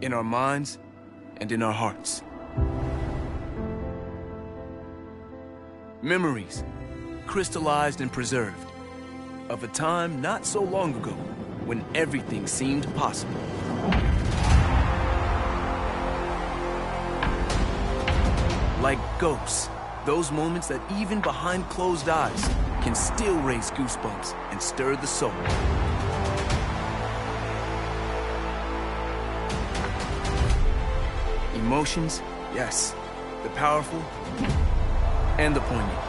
in our minds, and in our hearts. Memories, crystallized and preserved, of a time not so long ago when everything seemed possible. Like ghosts, those moments that even behind closed eyes can still raise goosebumps and stir the soul. Emotions, yes, the powerful and the poignant.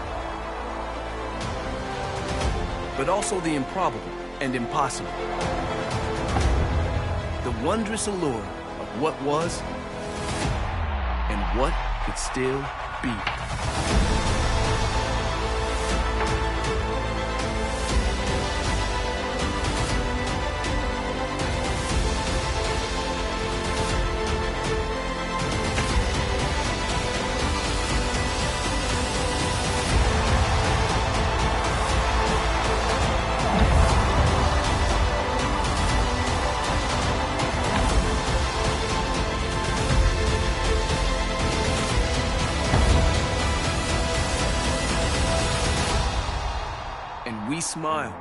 But also the improbable and impossible. The wondrous allure of what was and what could still be. And we smile,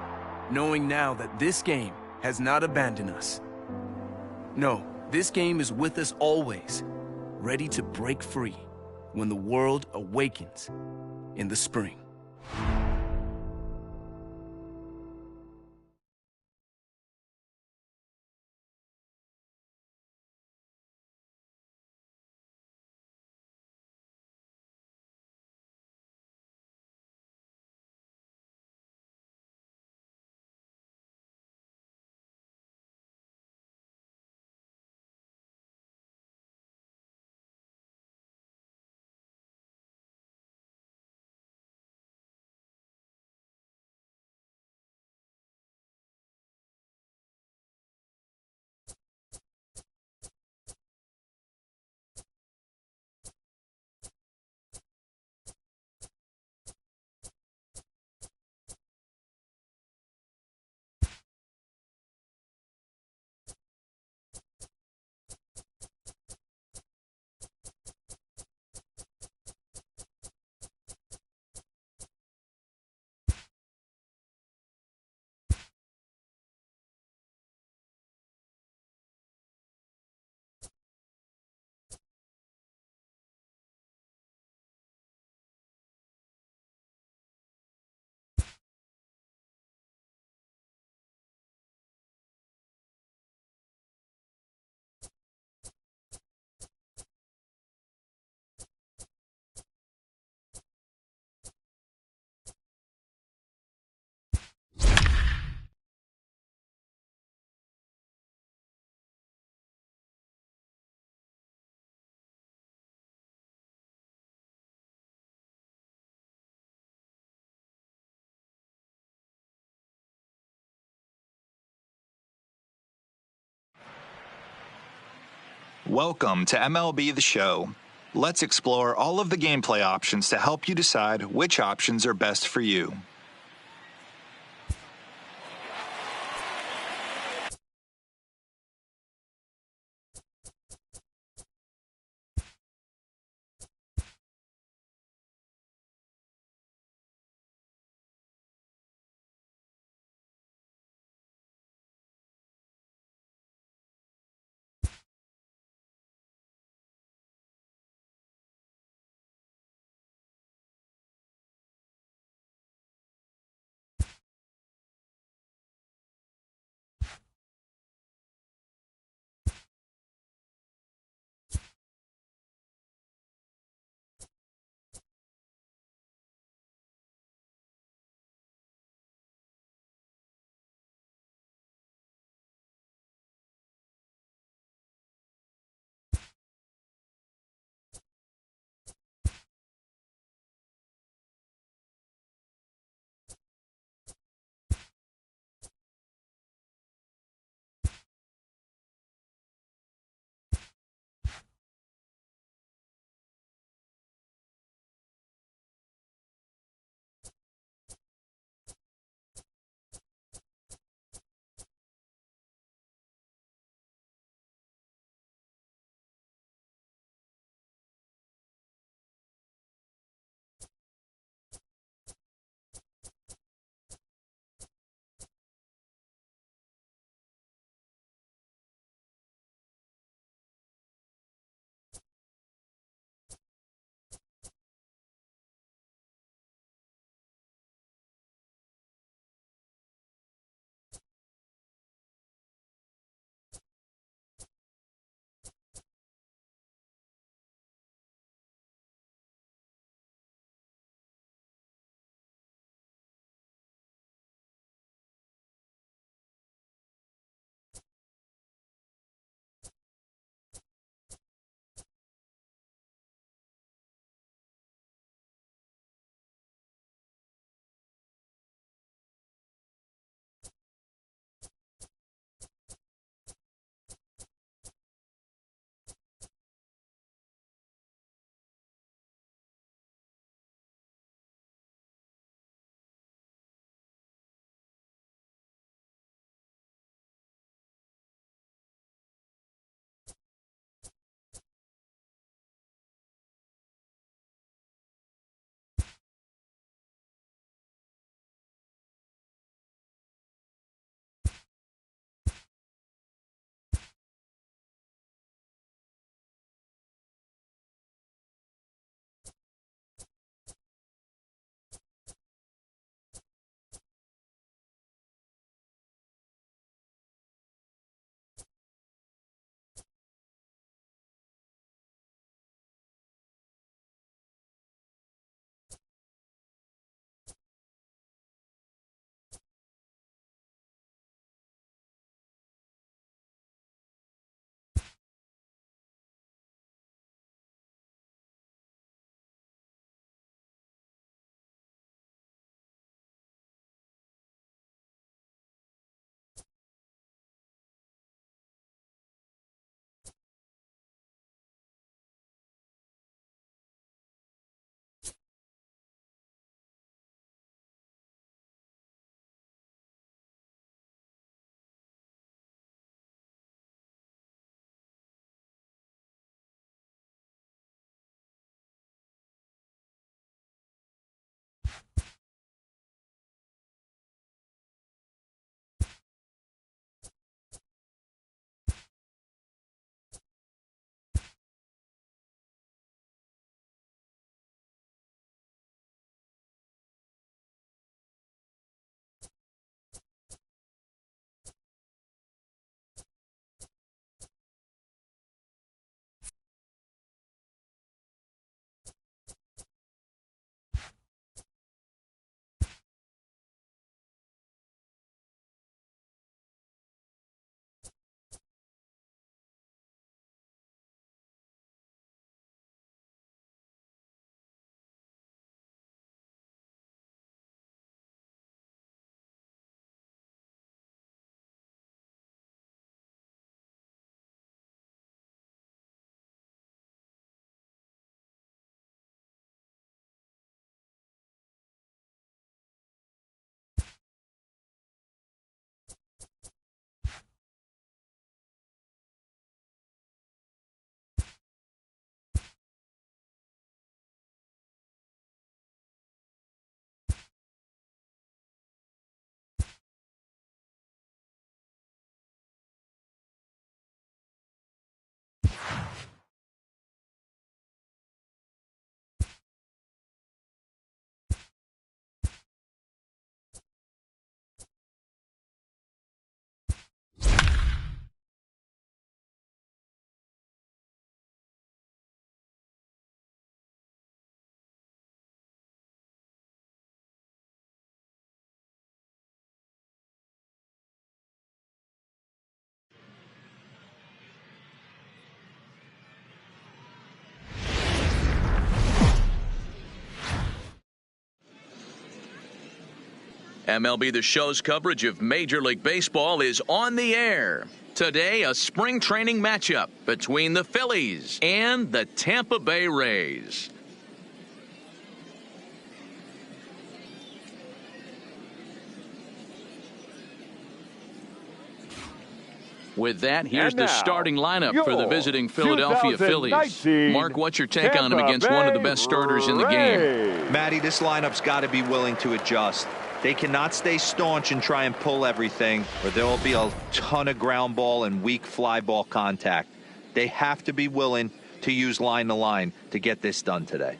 knowing now that this game has not abandoned us. No, this game is with us always, ready to break free when the world awakens in the spring. Welcome to MLB The Show. Let's explore all of the gameplay options to help you decide which options are best for you. MLB The Show's coverage of Major League Baseball is on the air. Today, a spring training matchup between the Phillies and the Tampa Bay Rays. With that, here's the starting lineup for the visiting Philadelphia Phillies. Mark, what's your take on them against one of the best starters in the game? Matty, this lineup's got to be willing to adjust. They cannot stay staunch and try and pull everything, or there will be a ton of ground ball and weak fly ball contact. They have to be willing to use line to line to get this done today.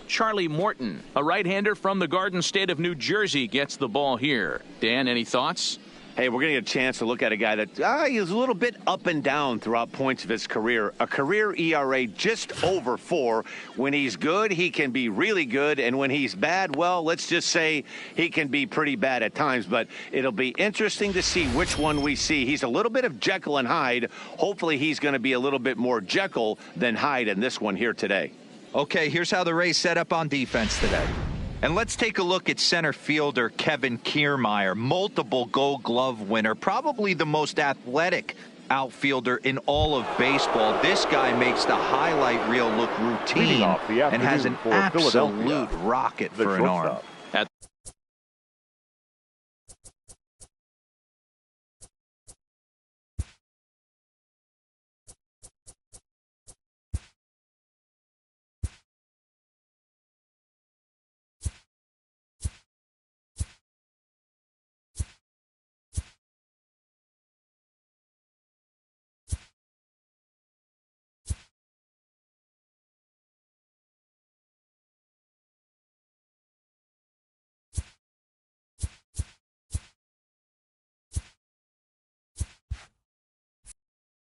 Charlie Morton, a right-hander from the Garden State of New Jersey, gets the ball here. Dan, any thoughts? Hey, we're going to get a chance to look at a guy that he's a little bit up and down throughout points of his career. A career ERA just over 4. When he's good, he can be really good. And when he's bad, well, let's just say he can be pretty bad at times. But it'll be interesting to see which one we see. He's a little bit of Jekyll and Hyde. Hopefully he's going to be a little bit more Jekyll than Hyde in this one here today. Okay, here's how the Rays set up on defense today. And let's take a look at center fielder Kevin Kiermaier, multiple Gold Glove winner, probably the most athletic outfielder in all of baseball. This guy makes the highlight reel look routine and has an absolute rocket for an arm.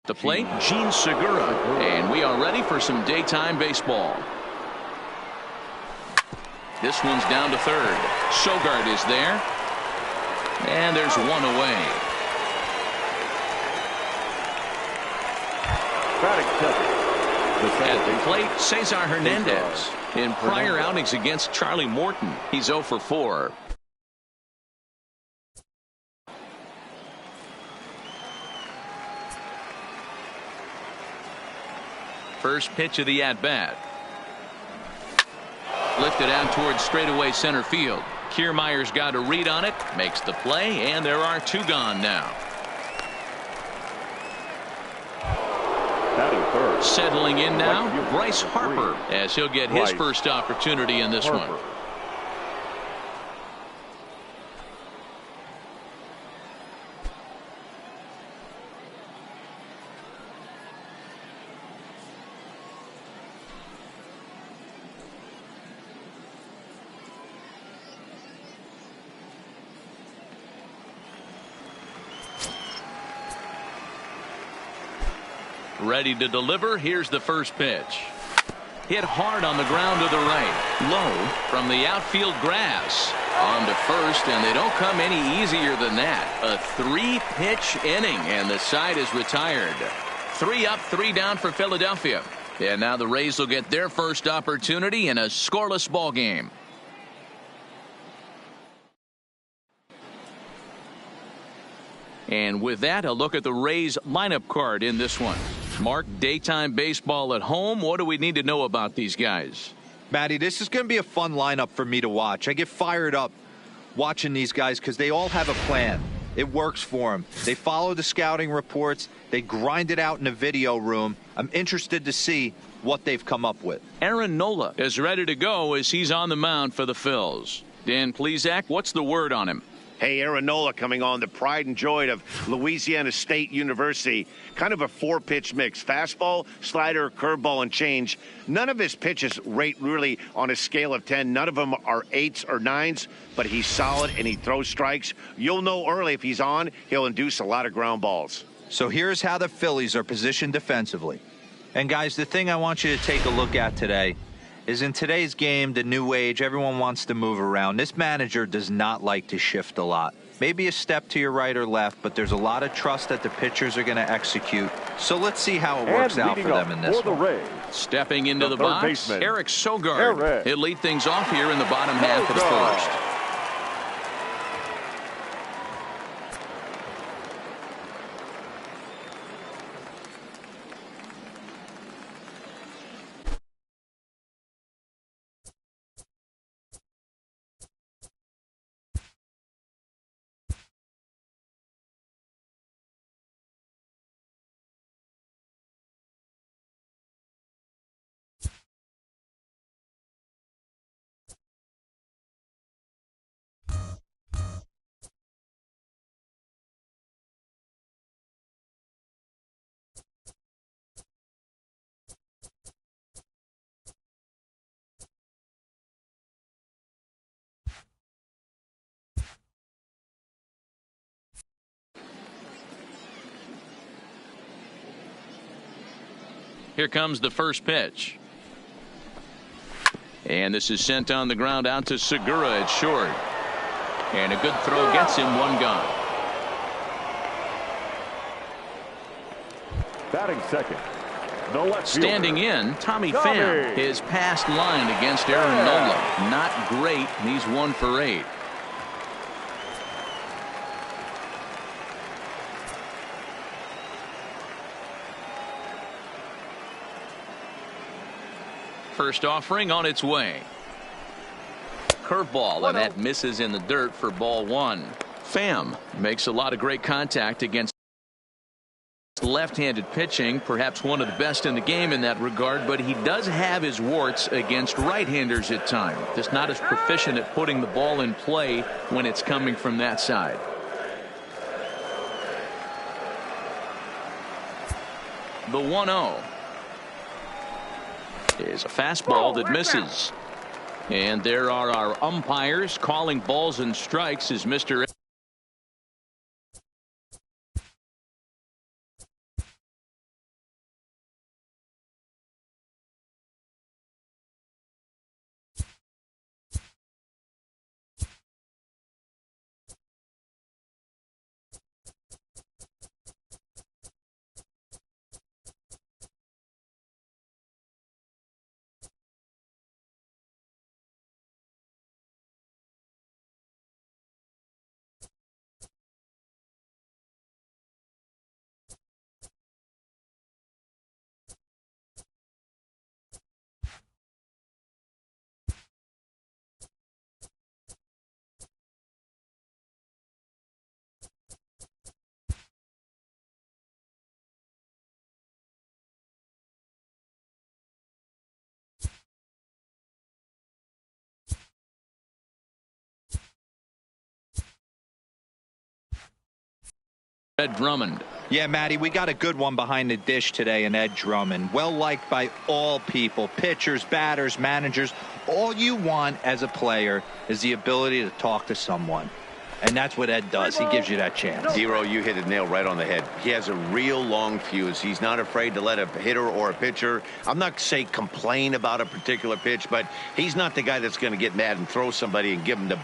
The plate, Gene Segura, and we are ready for some daytime baseball. This one's down to third. Sogard is there, and there's one away. At the plate, Cesar Hernandez. In prior outings against Charlie Morton, he's 0 for 4. First pitch of the at-bat. Lifted out towards straightaway center field. Kiermaier's got a read on it, makes the play, and there are 2 gone now. Settling in now, Bryce Harper, as he'll get his first opportunity in this one. Ready to deliver. Here's the first pitch. Hit hard on the ground to the right. Low from the outfield grass. On to first, and they don't come any easier than that. A 3-pitch inning, and the side is retired. 3 up, 3 down for Philadelphia. And now the Rays will get their first opportunity in a scoreless ball game. And with that, a look at the Rays lineup card in this one. Mark, daytime baseball at home. What do we need to know about these guys? Matty, this is going to be a fun lineup for me to watch. I get fired up watching these guys because they all have a plan. It works for them. They follow the scouting reports. They grind it out in the video room. I'm interested to see what they've come up with. Aaron Nola is ready to go as he's on the mound for the Phils. Dan Plesac, what's the word on him? Hey, Aaron Nola coming on, the pride and joy of Louisiana State University. Kind of a 4-pitch mix. Fastball, slider, curveball, and change. None of his pitches rate really on a scale of 10. None of them are 8s or 9s, but he's solid and he throws strikes. You'll know early if he's on, he'll induce a lot of ground balls. So here's how the Phillies are positioned defensively. And, guys, the thing I want you to take a look at today is in today's game, the new age, everyone wants to move around. This manager does not like to shift a lot. Maybe a step to your right or left, but there's a lot of trust that the pitchers are going to execute. So let's see how it works out for them in this one. Stepping into the box, baseman, Eric Sogard. He'll lead things off here in the bottom half of the first. Here comes the first pitch. And this is sent on the ground out to Segura at short. And a good throw gets him one gone. Batting second. No left fielder. Standing in, Tommy Pham. His past line against Aaron Nola. Not great, and he's 1 for 8. First offering on its way. Curveball, and that misses in the dirt for ball 1. Pham makes a lot of great contact against left-handed pitching, perhaps one of the best in the game in that regard, but he does have his warts against right-handers at times. Just not as proficient at putting the ball in play when it's coming from that side. The 1-0 is a fastball that misses. And there are our umpires calling balls and strikes as Mr. Ed Drummond. Yeah, Matty, we got a good one behind the dish today in Ed Drummond. Well liked by all people, pitchers, batters, managers. All you want as a player is the ability to talk to someone. And that's what Ed does. He gives you that chance. Zero, you hit the nail right on the head. He has a real long fuse. He's not afraid to let a hitter or a pitcher, I'm not saying complain about a particular pitch, but he's not the guy that's going to get mad and throw somebody and give him the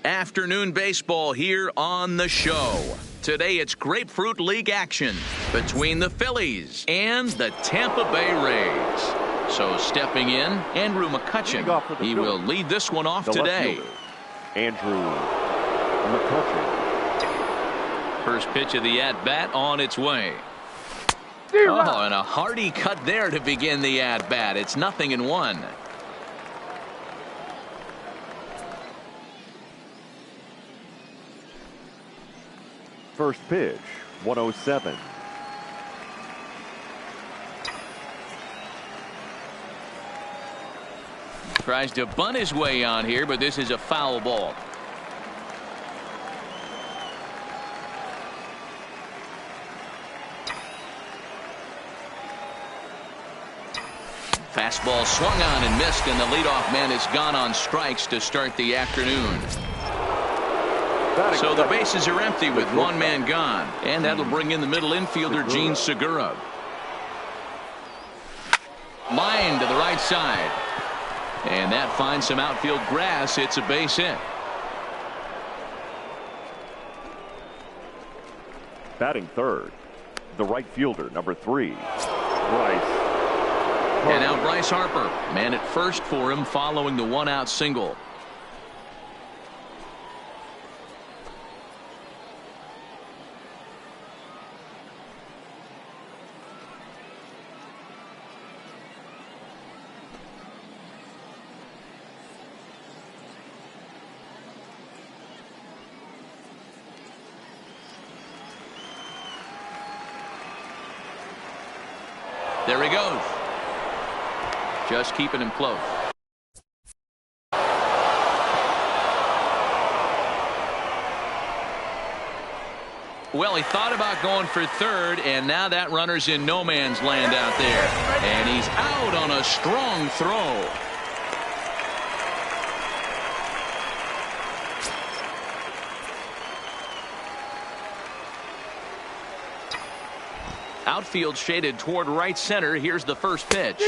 Afternoon baseball here on the show. Today it's Grapefruit League action between the Phillies and the Tampa Bay Rays. So stepping in, Andrew McCutchen. He will lead this one off today. Andrew McCutchen. First pitch of the at-bat on its way. Oh, and a hearty cut there to begin the at-bat. It's 0-1. First pitch, 107. Tries to bunt his way on here, but this is a foul ball. Fastball swung on and missed, and the leadoff man is gone on strikes to start the afternoon. So the bases are empty with one man gone, and that'll bring in the middle infielder Gene Segura. Line to the right side, and that finds some outfield grass. It's a base hit. Batting third, the right fielder, number 3, Bryce. And now Bryce Harper, man at first for him following the one-out single. There he goes. Just keeping him close. Well, he thought about going for third, and now that runner's in no man's land out there. And he's out on a strong throw. Outfield shaded toward right center. Here's the first pitch.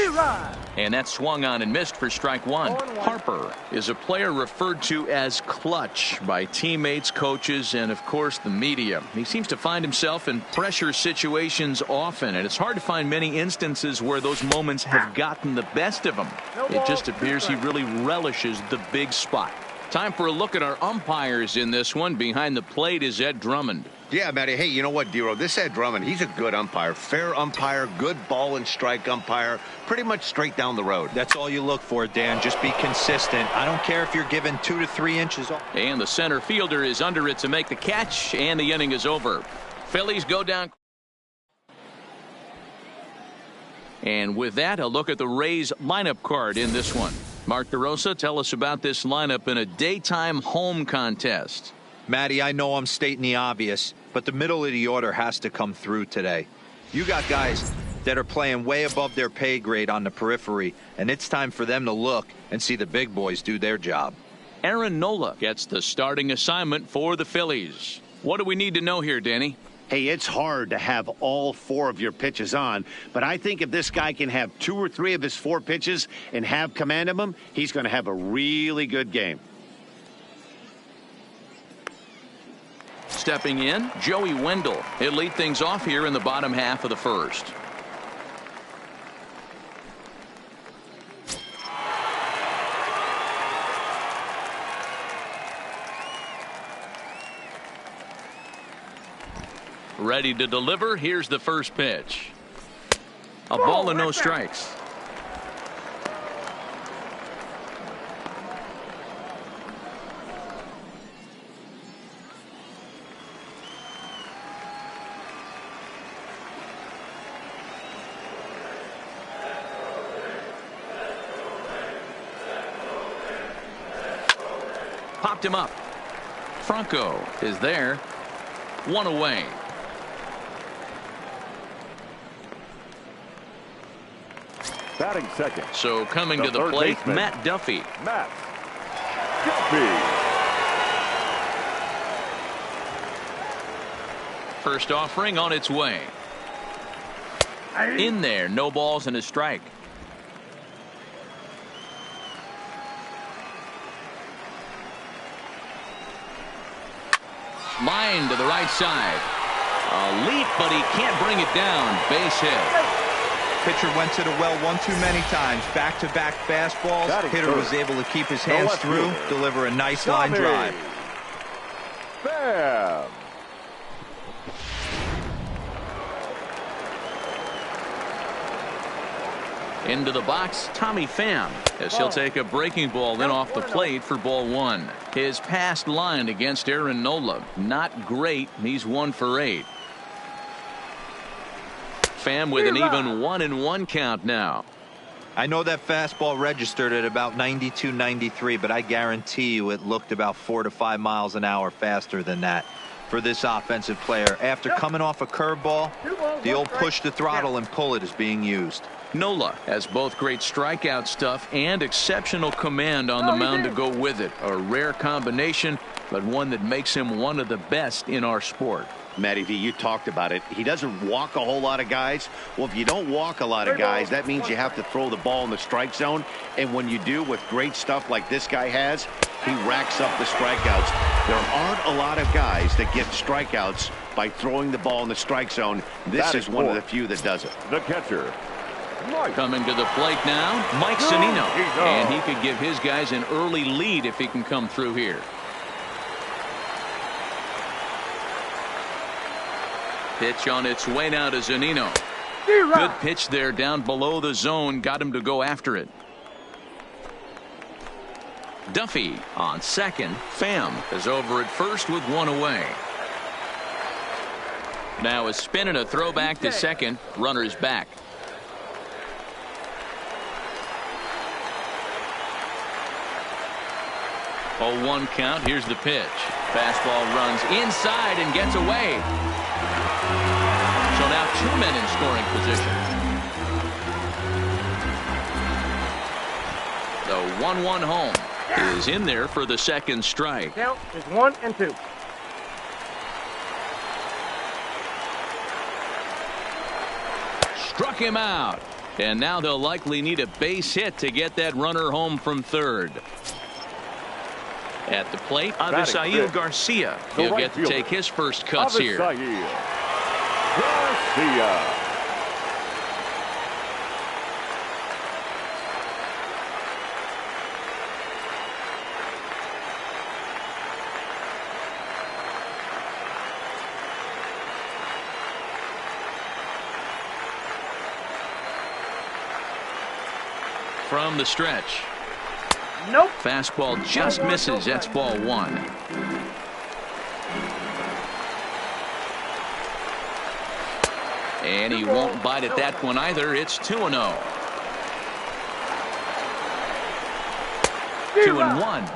And that swung on and missed for strike one. Harper is a player referred to as clutch by teammates, coaches, and of course the media. He seems to find himself in pressure situations often, and it's hard to find many instances where those moments have gotten the best of him. It just appears he really relishes the big spot. Time for a look at our umpires in this one. Behind the plate is Ed Drummond. Yeah, Matty. Hey, you know what, Dero? This Ed Drummond, he's a good umpire. Fair umpire, good ball and strike umpire. Pretty much straight down the road. That's all you look for, Dan. Just be consistent. I don't care if you're given 2 to 3 inches off. And the center fielder is under it to make the catch, and the inning is over. Phillies go down. And with that, a look at the Rays lineup card in this one. Mark DeRosa, tell us about this lineup in a daytime home contest. Matty, I know I'm stating the obvious, but the middle of the order has to come through today. You got guys that are playing way above their pay grade on the periphery, and it's time for them to look and see the big boys do their job. Aaron Nola gets the starting assignment for the Phillies. What do we need to know here, Danny? Hey, it's hard to have all 4 of your pitches on, but I think if this guy can have 2 or 3 of his 4 pitches and have command of them, he's going to have a really good game. Stepping in, Joey Wendell. He'll lead things off here in the bottom half of the first. Ready to deliver. Here's the first pitch. A ball and no strikes. Popped him up. Franco is there. 1 away. Batting second. So coming to the plate, baseman, Matt Duffy. Matt Duffy. First offering on its way. In there, no balls and a strike. Line to the right side. A leap, but he can't bring it down. Base hit. Pitcher went to the well one too many times. Back-to-back fastballs. Hitter was able to keep his hands through, deliver a nice line drive. Bam! Into the box, Tommy Pham, as he'll take a breaking ball in off the plate for ball one. His past line against Aaron Nola, not great. He's 1 for 8. Pham with an even 1-1 count now. I know that fastball registered at about 92, 93, but I guarantee you it looked about 4 to 5 miles an hour faster than that for this offensive player. After coming off a curveball, the old push the throttle and pull it is being used. Nola has both great strikeout stuff and exceptional command on the mound to go with it. A rare combination, but one that makes him one of the best in our sport. Matty V, you talked about it. He doesn't walk a whole lot of guys. Well, if you don't walk a lot of guys, that means you have to throw the ball in the strike zone. And when you do with great stuff like this guy has, he racks up the strikeouts. There aren't a lot of guys that get strikeouts by throwing the ball in the strike zone. This is one of the few that does it. The catcher. Coming to the plate now, Mike Zunino. And he could give his guys an early lead if he can come through here. Pitch on its way now to Zunino. Good pitch there down below the zone. Got him to go after it. Duffy on second. Pham is over at first with 1 away. Now a spin and a throwback to second. Runners back. Oh, 1 count. Here's the pitch. Fastball runs inside and gets away. So now 2 men in scoring position. The 1-1 home is in there for the second strike. Count is 1 and 2. Struck him out. And now they'll likely need a base hit to get that runner home from third. At the plate, Avisail Garcia. He'll get to take his first cuts here. Garcia. From the stretch. Nope. Fastball just misses. That's ball 1. And he won't bite at that one either. It's 2-0. 2-1.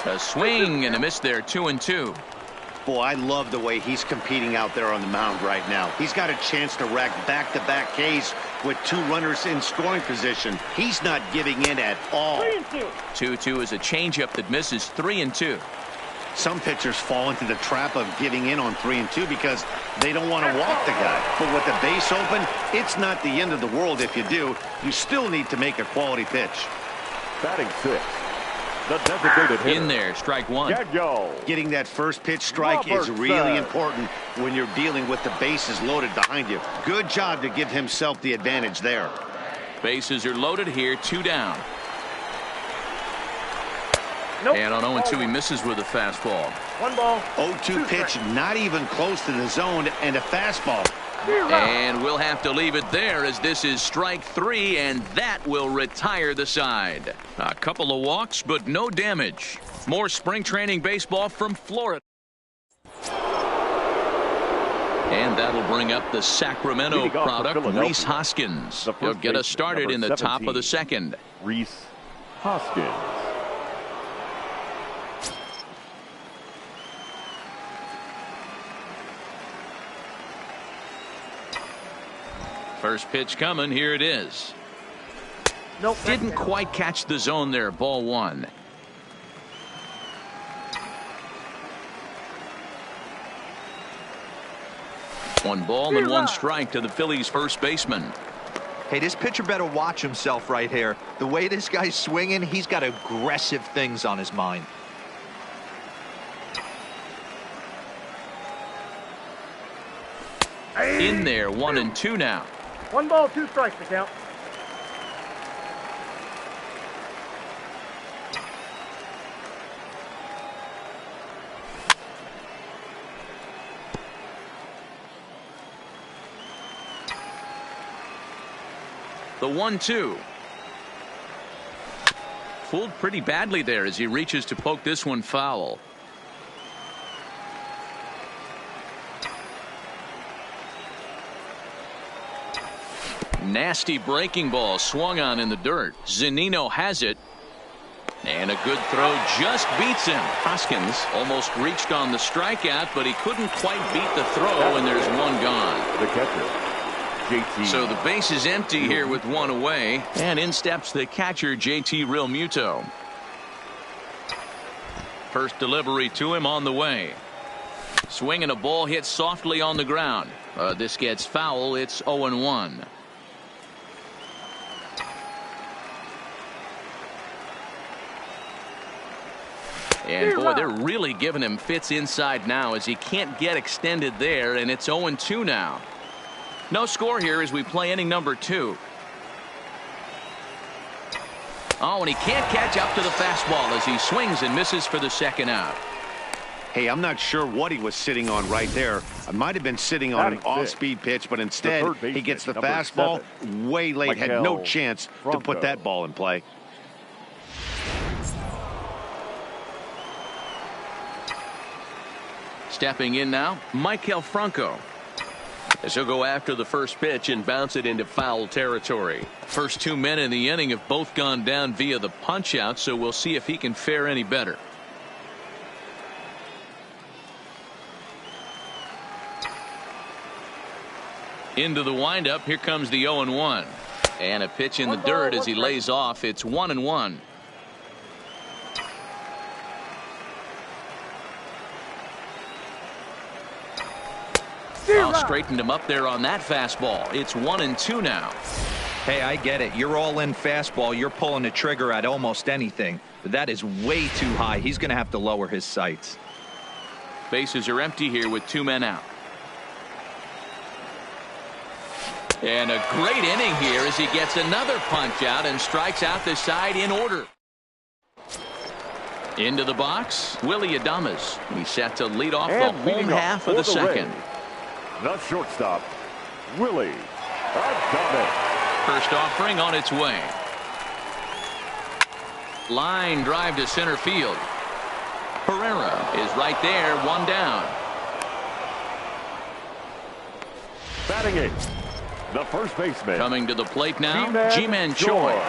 A swing and a miss there. 2-2. Boy, I love the way he's competing out there on the mound right now. He's got a chance to rack back-to-back Ks with 2 runners in scoring position. He's not giving in at all. 2-2 is a changeup that misses. 3-2. Some pitchers fall into the trap of giving in on 3 and 2 because they don't want to walk the guy. But with the base open, it's not the end of the world if you do. You still need to make a quality pitch. Batting 6. The designated hitter. In there, strike 1. Getting that first pitch strike is really important when you're dealing with the bases loaded behind you. Good job to give himself the advantage there. Bases are loaded here. 2 down. Nope. And on 0-2, he misses with a fastball. 1 ball. 0-2 pitch, not even close to the zone, and a fastball. And we'll have to leave it there as this is strike 3, and that will retire the side. A couple of walks, but no damage. More spring training baseball from Florida. And that'll bring up the Sacramento product, Rhys Hoskins. He'll get us started in the top of the second. Rhys Hoskins. First pitch coming. Here it is. Nope. Didn't quite catch the zone there. Ball 1. One ball and 1 strike to the Phillies first baseman. Hey, this pitcher better watch himself right here. The way this guy's swinging, he's got aggressive things on his mind. In there, 1-2 now. 1 ball, 2 strikes to count. The 1-2. Fooled pretty badly there as he reaches to poke this one foul. Nasty breaking ball swung on in the dirt. Zunino has it. And a good throw just beats him. Hoskins almost reached on the strikeout, but he couldn't quite beat the throw, and there's one gone. The catcher, JT. So the base is empty here with one away, and in steps the catcher, JT Realmuto. First delivery to him on the way. Swinging a ball hit softly on the ground. This gets foul. It's 0-1. And boy, they're really giving him fits inside now as he can't get extended there, and it's 0-2 now. No score here as we play inning number 2. Oh, and he can't catch up to the fastball as he swings and misses for the second out. Hey, I'm not sure what he was sitting on right there. I might have been sitting on an off-speed pitch, but instead he gets the fastball way late. Had no chance to put that ball in play. Stepping in now, Maikel Franco. As he'll go after the first pitch and bounce it into foul territory. First 2 men in the inning have both gone down via the punch out, so we'll see if he can fare any better. Into the windup, here comes the 0-1. And a pitch in the dirt as he lays off. It's 1-1. Straightened him up there on that fastball. It's 1-2 now. Hey, I get it. You're all in fastball. You're pulling the trigger at almost anything. But that is way too high. He's going to have to lower his sights. Bases are empty here with 2 men out. And a great inning here as he gets another punch out and strikes out the side in order. Into the box, Willie Adames. He's set to lead off the home half of the second. The shortstop, Willie Adames. First offering on its way. Line drive to center field. Herrera is right there, 1 down. Batting it, the first baseman. Coming to the plate now, Ji-Man Choi.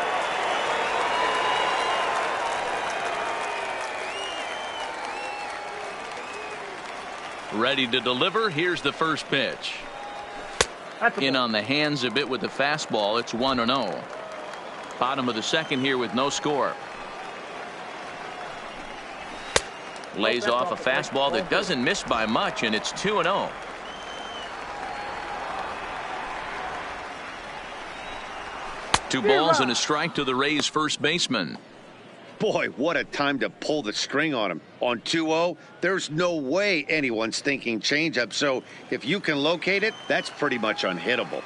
Ready to deliver. Here's the first pitch. In on the hands a bit with the fastball. It's 1-0. Bottom of the second here with no score. Lays off a fastball that doesn't miss by much, and it's 2-0. Two balls and a strike to the Rays first baseman. Boy, what a time to pull the string on him. On 2-0, there's no way anyone's thinking changeup. So if you can locate it, that's pretty much unhittable.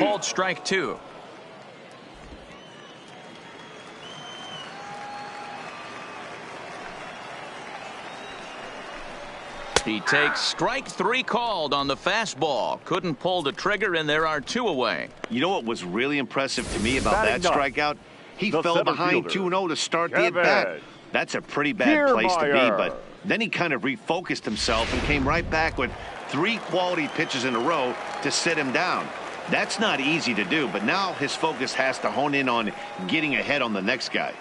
Called strike 2. He takes strike 3 called on the fastball. Couldn't pull the trigger, and there are 2 away. You know what was really impressive to me about that strikeout? He The fell center behind fielder, 2-0 to start the Kevin at-bat. That's a pretty bad place to be, Kiermaier. but then he kind of refocused himself and came right back with 3 quality pitches in a row to sit him down. That's not easy to do, but now his focus has to hone in on getting ahead on the next guy.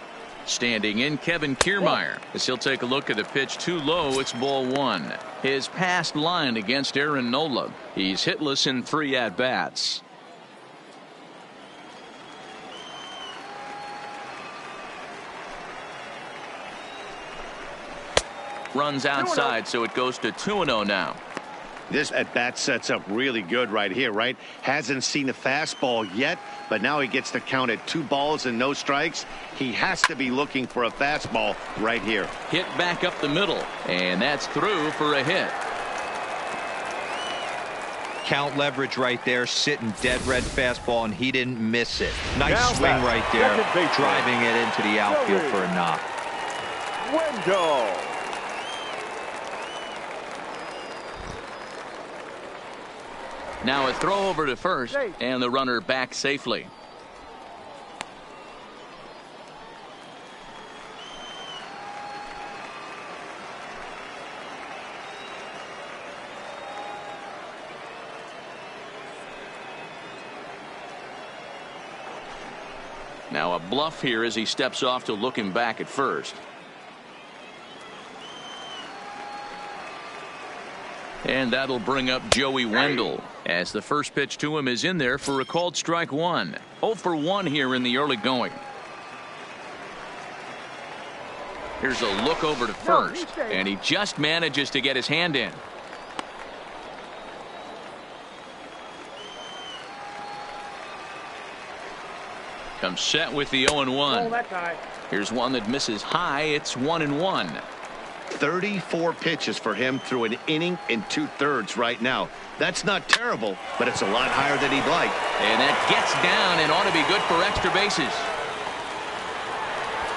Standing in, Kevin Kiermaier, as he'll take a look at a pitch too low. It's ball 1. His past line against Aaron Nola. He's hitless in 3 at-bats. Runs outside, so it goes to 2-0 now. This at-bat sets up really good right here, right? Hasn't seen a fastball yet, but now he gets to count at 2 balls and no strikes. He has to be looking for a fastball right here. Hit back up the middle, and that's through for a hit. Count leverage right there, sitting dead red fastball, and he didn't miss it. Nice Now swing back, right there, second baseman. driving it into the outfield Joey. for a knock. Wendell. Now a throw over to first, and the runner back safely. Now a bluff here as he steps off to look him back at first. And that'll bring up Joey Wendell as the first pitch to him is in there for a called strike 1. 0 for 1 here in the early going. Here's a look over to first, and he just manages to get his hand in. Comes set with the 0-1. Here's one that misses high. It's 1-1. 34 pitches for him through an inning and 2/3 right now. That's not terrible, but it's a lot higher than he'd like. And that gets down and ought to be good for extra bases.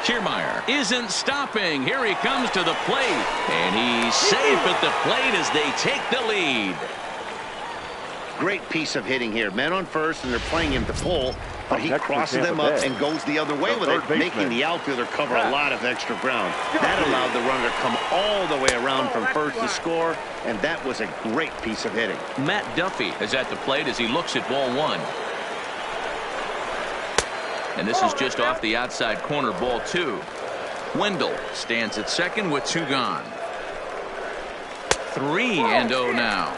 Kiermaier isn't stopping. Here he comes to the plate, and he's safe at the plate as they take the lead. Great piece of hitting here. Men on first, and they're playing him to pull, but he Next for crosses Tampa them up Bay. and goes the other way The with third it, baseman. making the outfielder cover a lot of extra ground. That allowed the runner to come all the way around from first to score, and that was a great piece of hitting. Matt Duffy is at the plate as he looks at ball 1. And this is just off the outside corner, ball 2. Wendell stands at second with 2 gone. 3-0 now.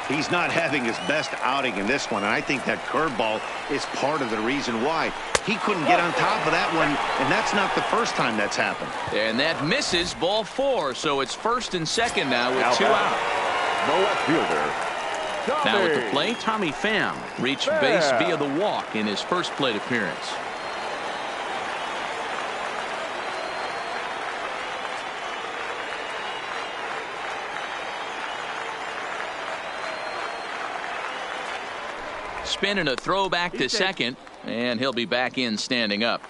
He's not having his best outing in this one, and I think that curveball is part of the reason why. He couldn't get on top of that one, and that's not the first time that's happened. And that misses ball 4, so it's first and second now with Now 2 back, out. the left fielder, Tommy. Now at the plate, Tommy Pham reached base via the walk in his first plate appearance. Spinning a throw back to second, and he'll be back in standing up.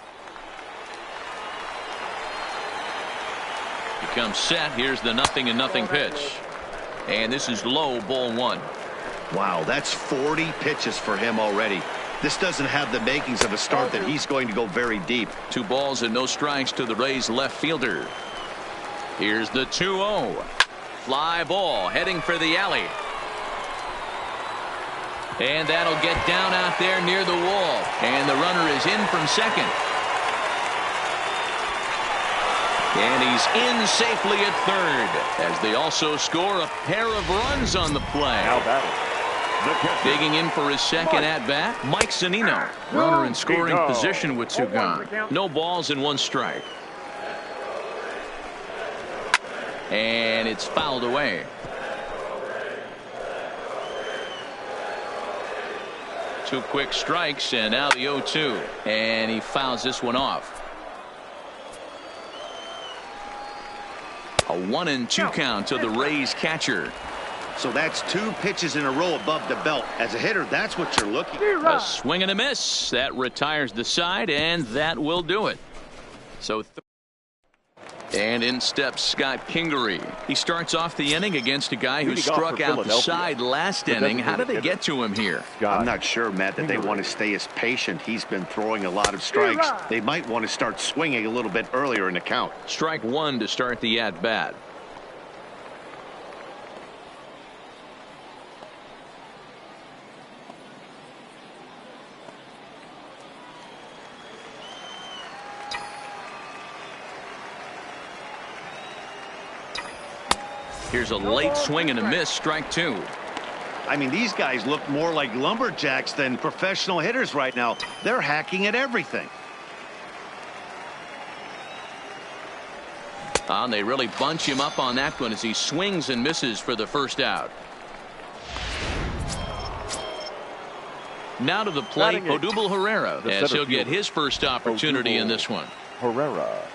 He comes set. Here's the 0-0 pitch. And this is low, ball 1. Wow, that's 40 pitches for him already. This doesn't have the makings of a start that he's going to go very deep. 2 balls and no strikes to the Rays left fielder. Here's the 2-0. Fly ball heading for the alley. And that'll get down out there near the wall. And the runner is in from second. And he's in safely at third as they also score a pair of runs on the play. Now batting, the catcher, Digging in for his second at-bat, Mike Zunino. Runner in scoring position with 2 gone. No balls and 1 strike. And it's fouled away. 2 quick strikes, and now the 0-2. And he fouls this one off. A 1-2 count to the Rays catcher. So that's 2 pitches in a row above the belt. As a hitter, that's what you're looking for. A swing and a miss. That retires the side, and that will do it. So And in steps Scott Kingery. He starts off the inning against a guy who struck out the side last inning. How did they get to him here? I'm not sure, Matt, that they want to stay as patient. He's been throwing a lot of strikes. They might want to start swinging a little bit earlier in the count. Strike one to start the at-bat. Here's a late swing and a miss, strike two. I mean, these guys look more like lumberjacks than professional hitters right now. They're hacking at everything. And they really bunch him up on that one as he swings and misses for the first out. Now to the plate, Odubel Herrera, as he'll get his first opportunity in this one. Herrera.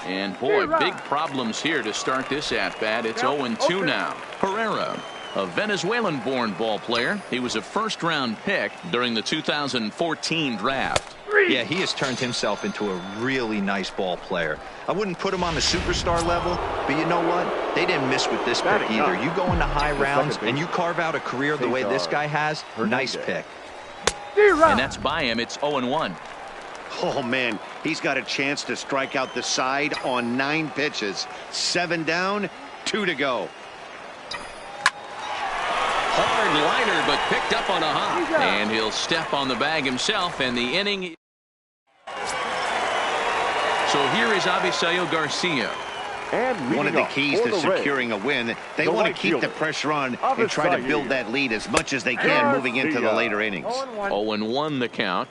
And boy, big problems here to start this at-bat. It's 0-2 now. Herrera, a Venezuelan-born ball player. He was a first-round pick during the 2014 draft. Yeah, he has turned himself into a really nice ball player. I wouldn't put him on the superstar level, but you know what? They didn't miss with this pick either. You go into high rounds and you carve out a career the way this guy has, nice pick. And that's by him. It's 0-1. Oh, man, he's got a chance to strike out the side on 9 pitches. 7 down, 2 to go. Hard liner, but picked up on a hop. And he'll step on the bag himself, and the inning. So here is Avisail Garcia. And one of the keys to securing a win, they want to keep the pressure on and try to build that lead as much as they can moving into the later innings. 0-1 the count.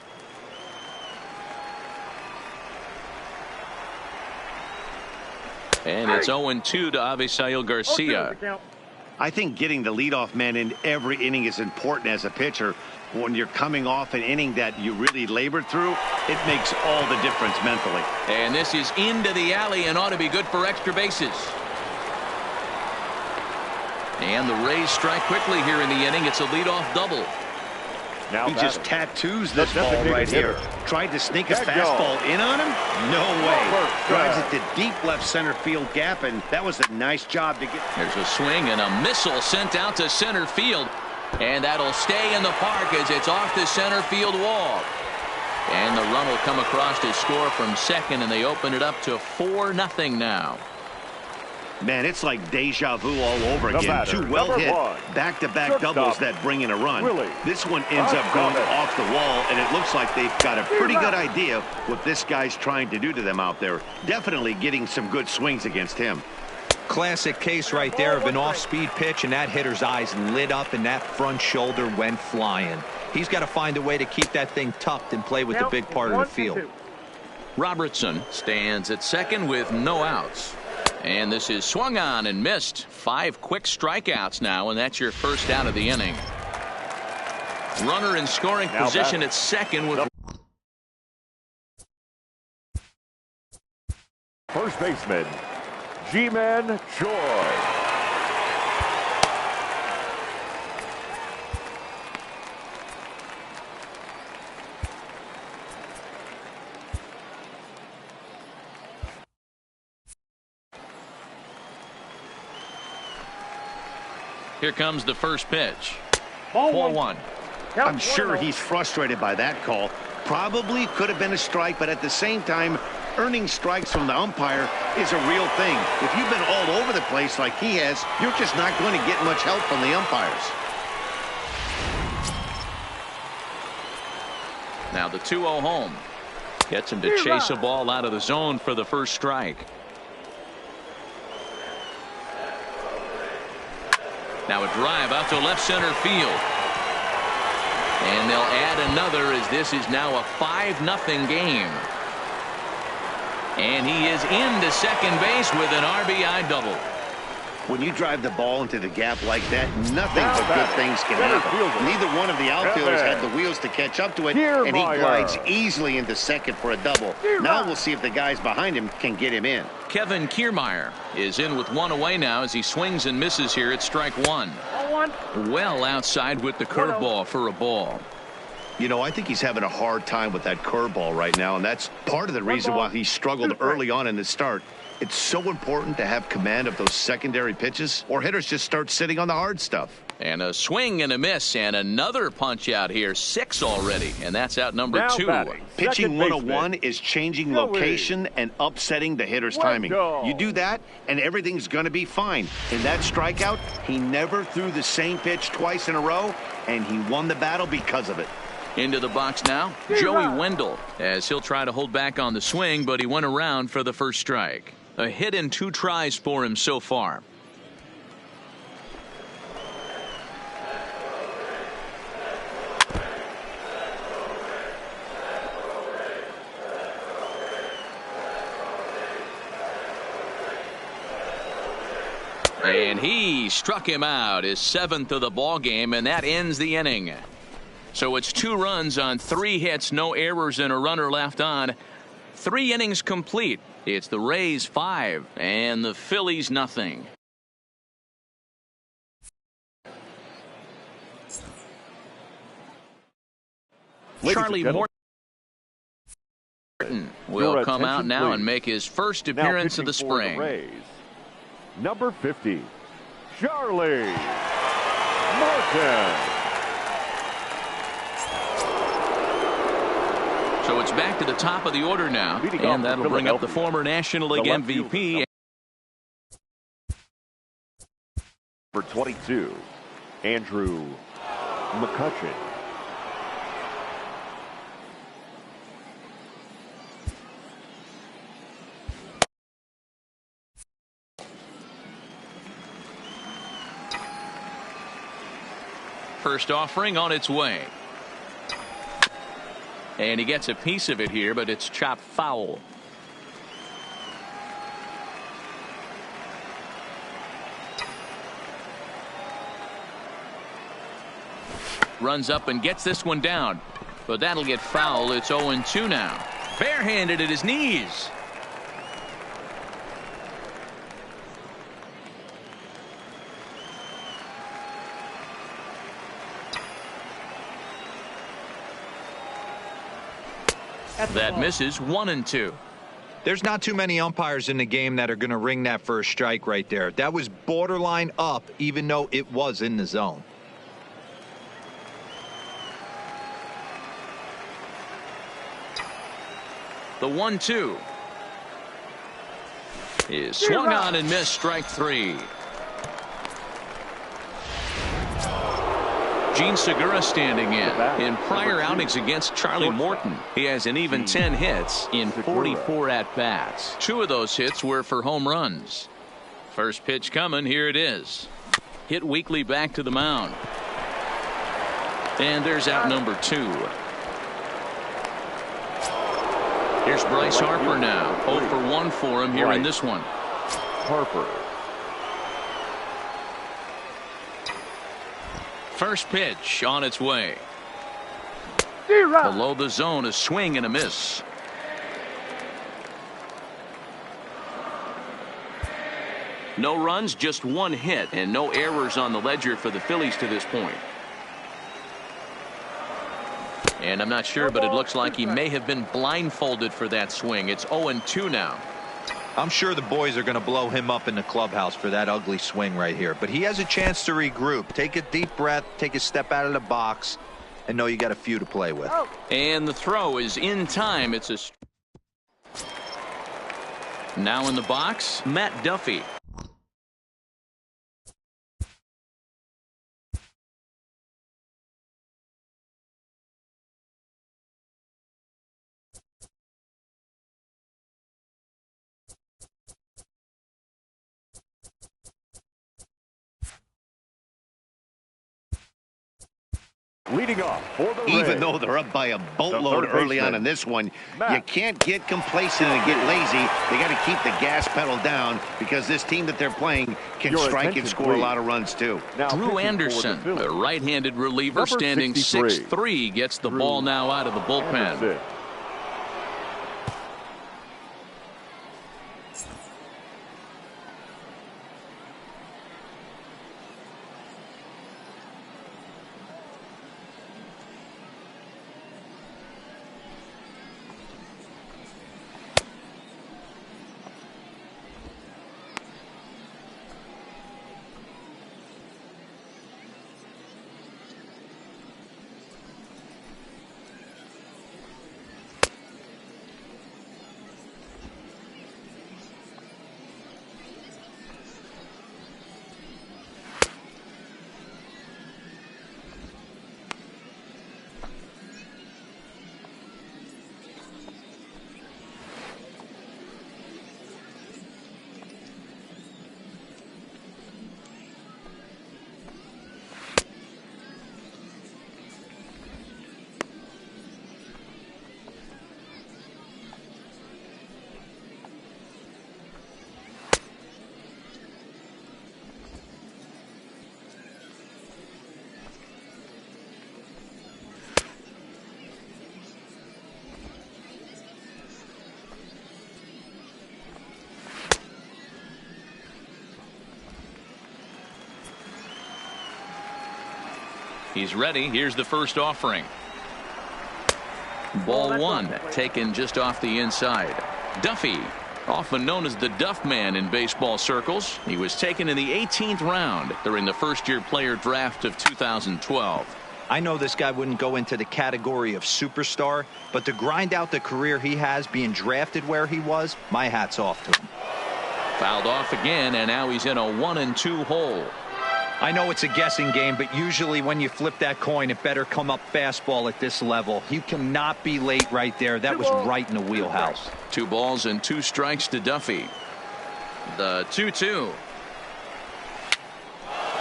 And it's 0-2 to Avisail Garcia. I think getting the leadoff man in every inning is important as a pitcher. When you're coming off an inning that you really labored through, it makes all the difference mentally. And this is into the alley and ought to be good for extra bases. And the Rays strike quickly here in the inning. It's a leadoff double. Now he just tattoos this ball right here. Tried to sneak a fastball in on him? No way. Drives it to deep left center field gap, and that was a nice job to get. There's a swing and a missile sent out to center field. And that'll stay in the park as it's off the center field wall. And the run will come across to score from second, and they open it up to 4-0 now. Man, it's like deja vu all over again. 2 well hit back-to-back doubles that bring in a run. This one ends up going off the wall, and it looks like they've got a pretty good idea what this guy's trying to do to them out there. Definitely getting some good swings against him. Classic case right there of an off-speed pitch, and that hitter's eyes lit up and that front shoulder went flying. He's got to find a way to keep that thing tucked and play with the big part of the field. Robertson stands at second with no outs. And this is swung on and missed. 5 quick strikeouts now, and that's your first out of the inning. Runner in scoring position at second with first baseman, G-Man Choi. Here comes the first pitch. Ball one. I'm sure he's frustrated by that call. Probably could have been a strike, but at the same time, earning strikes from the umpire is a real thing. If you've been all over the place like he has, you're just not going to get much help from the umpires. Now the 2-0 home. Gets him to chase a ball out of the zone for the first strike. Now a drive out to left center field. And they'll add another as this is now a 5-0 game. And he is into second base with an RBI double. When you drive the ball into the gap like that, nothing but good things can happen. Neither one of the outfielders had the wheels to catch up to it, and he glides easily into second for a double. Now we'll see if the guys behind him can get him in. Kevin Kiermaier is in with 1 away now as he swings and misses here at strike 1. one. Well outside with the curveball for a ball. You know, I think he's having a hard time with that curveball right now, and that's part of the reason why he struggled early on in the start. It's so important to have command of those secondary pitches, or hitters just start sitting on the hard stuff. And a swing and a miss, and another punch out here. 6 already, and that's out number Now 2. batting, Pitching second 101 baseman. is changing location and upsetting the hitter's timing. Go. You do that, and everything's going to be fine. In that strikeout, he never threw the same pitch twice in a row, and he won the battle because of it. Into the box now, Joey Wendell, as he'll try to hold back on the swing, but he went around for the first strike. A hit and 2 tries for him so far. And he struck him out, his 7th of the ball game, and that ends the inning. So it's 2 runs on 3 hits, no errors, and a runner left on. 3 innings complete. It's the Rays 5 and the Phillies nothing. Charlie Morton will come out now and make his first appearance of the spring. Number 50, Charlie Morton. So it's back to the top of the order now, and that'll bring up the former National League MVP. For 22, Andrew McCutchen. First offering on its way. And he gets a piece of it here, but it's chopped foul. Runs up and gets this one down, but that'll get foul. It's 0-2 now. Barehanded at his knees. That misses. 1-2. There's not too many umpires in the game that are going to ring that for a strike right there. That was borderline up, even though it was in the zone. The 1-2 is swung on and missed. Strike 3. Gene Segura standing in prior outings against Charlie Morton. He has an even 10 hits in 44 at-bats. 2 of those hits were for home runs. First pitch coming. Here it is. Hit weakly back to the mound. And there's out number 2. Here's Bryce Harper now. 0 for 1 for him here in this one. Harper. First pitch on its way. Below the zone, a swing and a miss. No runs, just 1 hit, and no errors on the ledger for the Phillies to this point. And I'm not sure, but it looks like he may have been blindfolded for that swing. It's 0-2 now. I'm sure the boys are going to blow him up in the clubhouse for that ugly swing right here. But he has a chance to regroup. Take a deep breath, take a step out of the box, and know you got a few to play with. And the throw is in time. It's a... Now in the box, Matt Duffy. Leading off for the Rays. Even though they're up by a boatload early on in this one, you can't get complacent and get lazy. They got to keep the gas pedal down because this team that they're playing can strike and score a lot of runs too. Drew Anderson, a right-handed reliever, standing 6'3", gets the ball now out of the bullpen. He's ready. Here's the first offering. Ball one, taken just off the inside. Duffy, often known as the Duff Man in baseball circles. He was taken in the 18th round during the first-year player draft of 2012. I know this guy wouldn't go into the category of superstar, but to grind out the career he has being drafted where he was, my hat's off to him. Fouled off again, and now he's in a 1-2 hole. I know it's a guessing game, but usually when you flip that coin, it better come up fastball at this level. You cannot be late right there. That was right in the wheelhouse. 2 balls and 2 strikes to Duffy. The 2-2.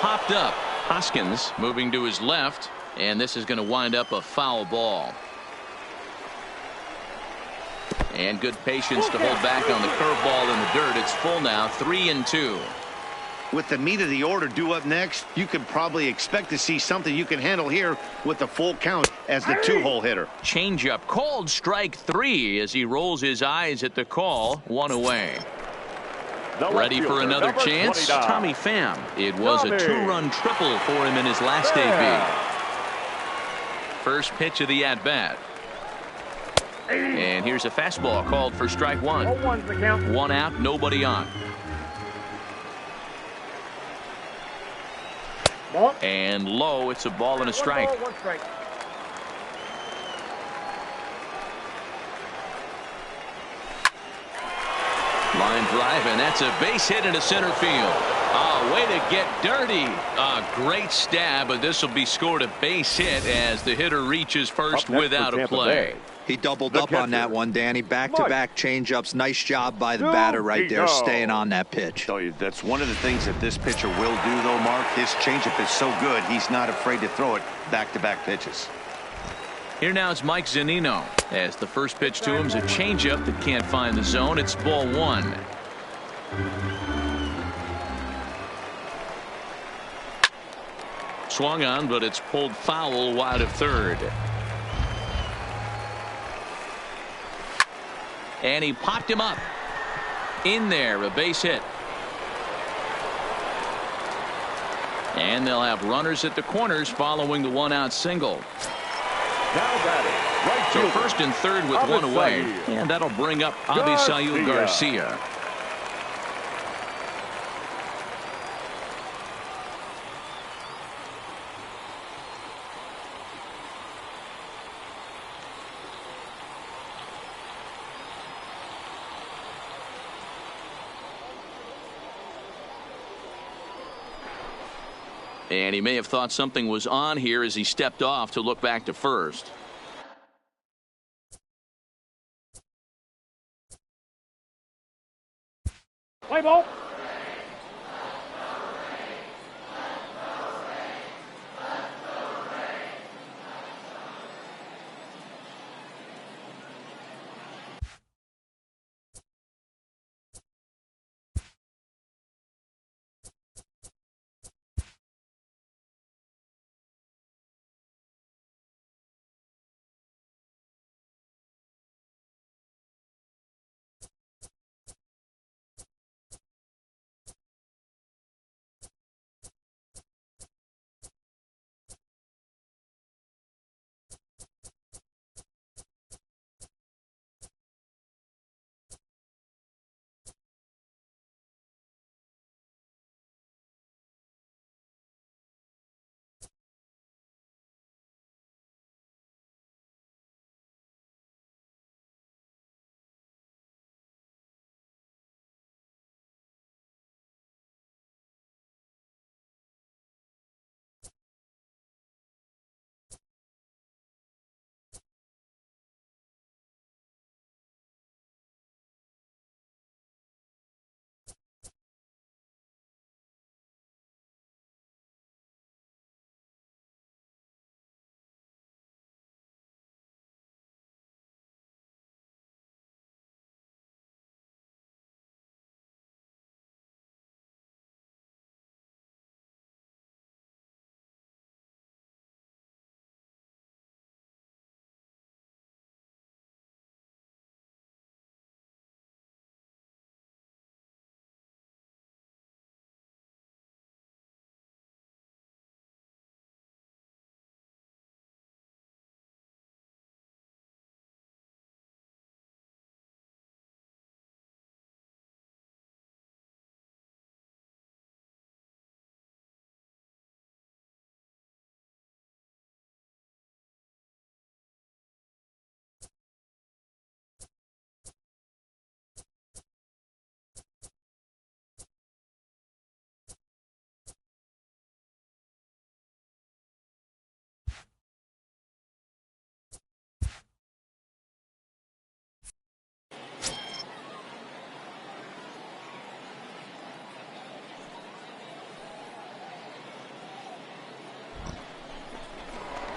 Popped up. Hoskins moving to his left, and this is going to wind up a foul ball. And good patience to hold back on the curveball in the dirt. It's full now, 3-2. With the meat of the order due up next, you can probably expect to see something you can handle here with the full count as the 2-hole hitter. Changeup called strike 3 as he rolls his eyes at the call. 1 away. Ready for another chance? 29. Tommy Pham. It was a 2-run triple for him in his last debut. First pitch of the at-bat. And here's a fastball called for strike 1. 0-1's the count. 1 out, nobody on. Ball. And low, it's a ball and a strike. 1 ball, 1 strike. Line drive, and that's a base hit into center field. Way to get dirty. Great stab, but this will be scored a base hit as the hitter reaches first without a play. He doubled up on that one, Danny. Back-to-back changeups. Nice job by the batter right there, staying on that pitch. Tell you, that's one of the things that this pitcher will do, though, Mark. His changeup is so good, he's not afraid to throw it back-to-back pitches. Here now is Mike Zunino, as the first pitch to him is a changeup that can't find the zone. It's ball 1. Swung on, but it's pulled foul wide of third. And he popped him up. In there, a base hit. And they'll have runners at the corners following the 1-out single. Now batting, right So fielder, first and third with 1 away. Avisail. And that'll bring up Avisail Garcia. And he may have thought something was on here as he stepped off to look back to first. Play ball.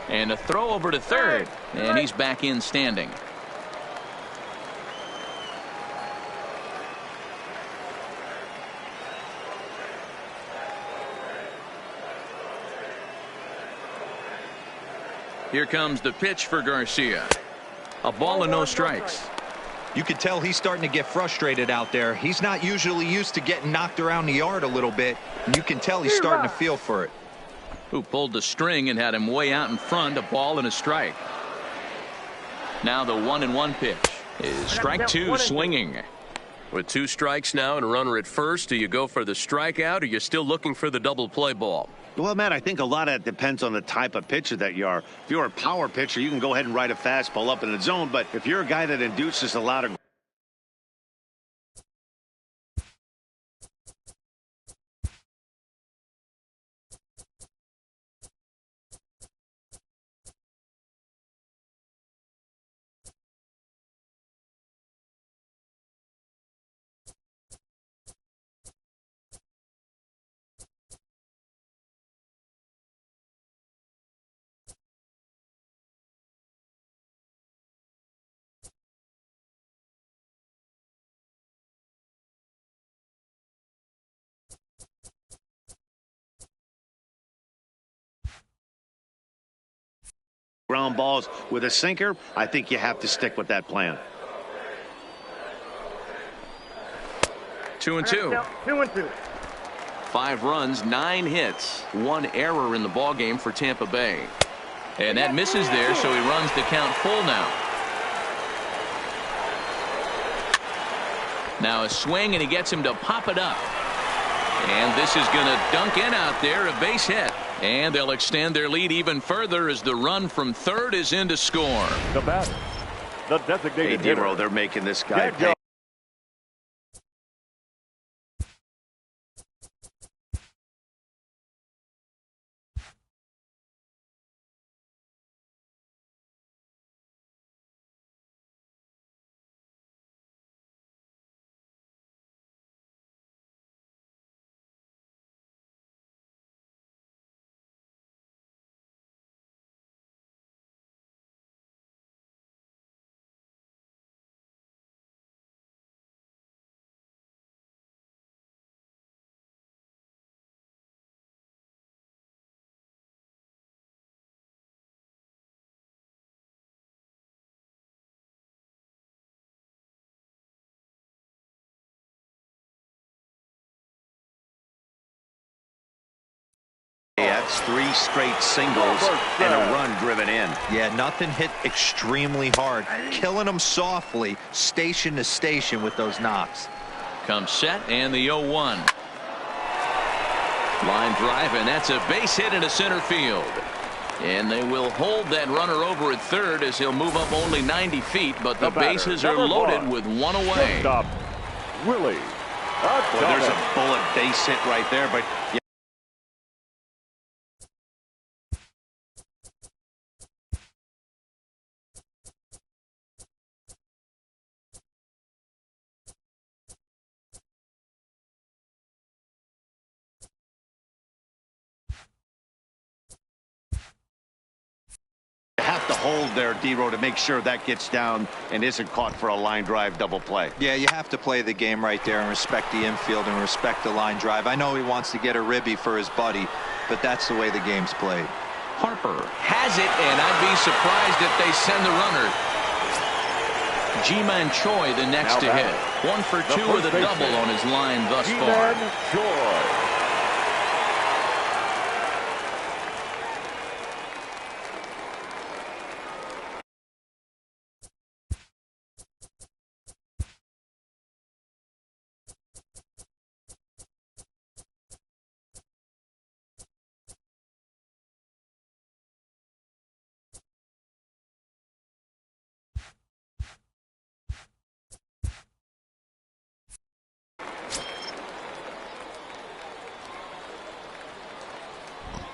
And a throw over to third. And he's back in standing. Here comes the pitch for Garcia. A ball and no strikes. You could tell he's starting to get frustrated out there. He's not usually used to getting knocked around the yard a little bit. And you can tell he's starting to feel for it. Who pulled the string and had him way out in front. A ball and a strike. Now the 1-1 pitch is strike two, swinging. With 2 strikes now and a runner at first, do you go for the strikeout or you're still looking for the double play ball? Well, Matt, I think a lot of it depends on the type of pitcher that you are. If you're a power pitcher, you can go ahead and ride a fastball up in the zone. But if you're a guy that induces a lot of ground balls with a sinker, I think you have to stick with that plan. 2-2. 2-2. 5 runs, 9 hits, 1 error in the ball game for Tampa Bay. And that misses there, so he runs the count full now. Now a swing, and he gets him to pop it up. And this is going to dunk in out there, a base hit. And they'll extend their lead even further as the run from third is in to score. The batter, the designated Hey, hitter. Dero, they're making this guy Get pay. That's 3 straight singles and a run driven in. Yeah, nothing hit extremely hard. Killing them softly, station to station with those knocks. Comes set, and the 0-1. Line drive, and that's a base hit into center field. And they will hold that runner over at third as he'll move up only 90 feet, but the bases are loaded with 1 away. Stop. Willie. Boy, there's a bullet base hit right there, but yeah. Have to hold there, Dero, to make sure that gets down and isn't caught for a line drive double play. Yeah, you have to play the game right there and respect the infield and respect the line drive. I know he wants to get a ribby for his buddy, but that's the way the game's played. Harper has it, and I'd be surprised if they send the runner. Ji-Man Choi the next to hit. 1 for 2 with a double on his line thus far. Ji-Man Choi.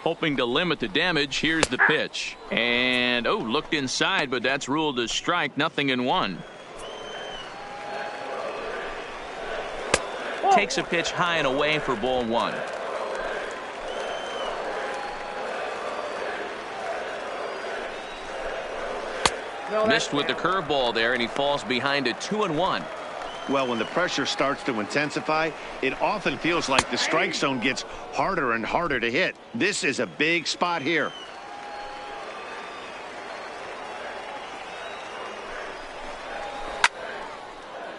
Hoping to limit the damage. Here's the pitch. And, oh, looked inside, but that's ruled a strike. Nothing in 1. Takes a pitch high and away for ball 1. Missed with the curveball there, and he falls behind a 2-1. Well, when the pressure starts to intensify, it often feels like the strike zone gets harder and harder to hit. This is a big spot here.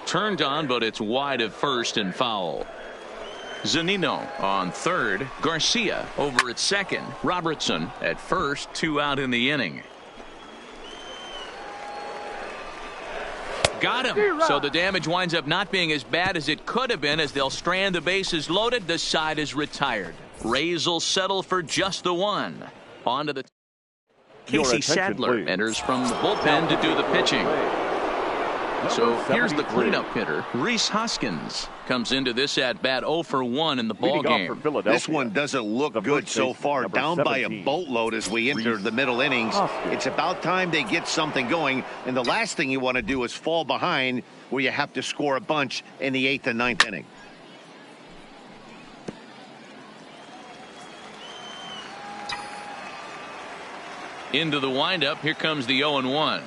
Turned on, but it's wide of first and foul. Zunino on third. Garcia over at second. Robertson at first. 2 out in the inning. Got him. So the damage winds up not being as bad as it could have been as they'll strand the bases loaded. The side is retired. Rays will settle for just the one. On to the Casey Sadler please. enters from the bullpen to do the pitching. So here's the cleanup hitter. Rhys Hoskins comes into this at bat 0 for 1 in the ball game. This one doesn't look good so far. Down by a boatload as we enter the middle innings. It's about time they get something going. And the last thing you want to do is fall behind where you have to score a bunch in the 8th and 9th inning. Into the windup. Here comes the 0-1.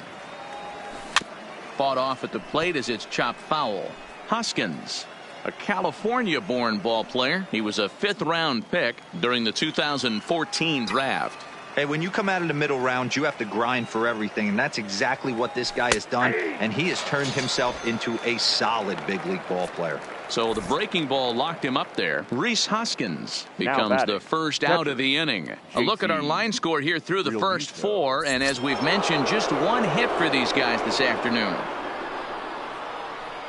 Fought off at the plate as it's chopped foul. Hoskins, a California-born ball player. He was a 5th-round pick during the 2014 draft. Hey, when you come out of the middle round, you have to grind for everything, and that's exactly what this guy has done, and he has turned himself into a solid big league ball player. So the breaking ball locked him up there. Rhys Hoskins becomes the first out of the inning. A look at our line score here through the first 4, and as we've mentioned, just 1 hit for these guys this afternoon.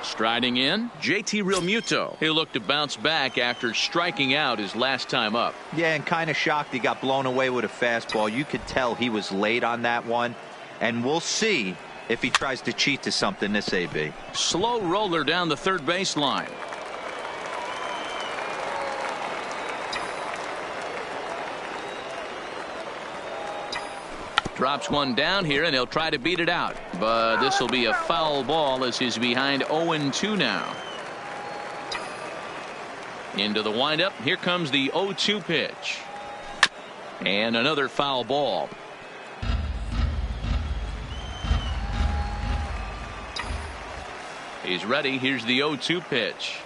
Striding in, JT Realmuto. He'll look to bounce back after striking out his last time up. Yeah, and kind of shocked he got blown away with a fastball. You could tell he was late on that one, and we'll see if he tries to cheat to something this AB. Slow roller down the third baseline. Drops one down here, and he'll try to beat it out. But this will be a foul ball as he's behind 0-2 now. Into the windup. Here comes the 0-2 pitch. And another foul ball. He's ready. Here's the 0-2 pitch.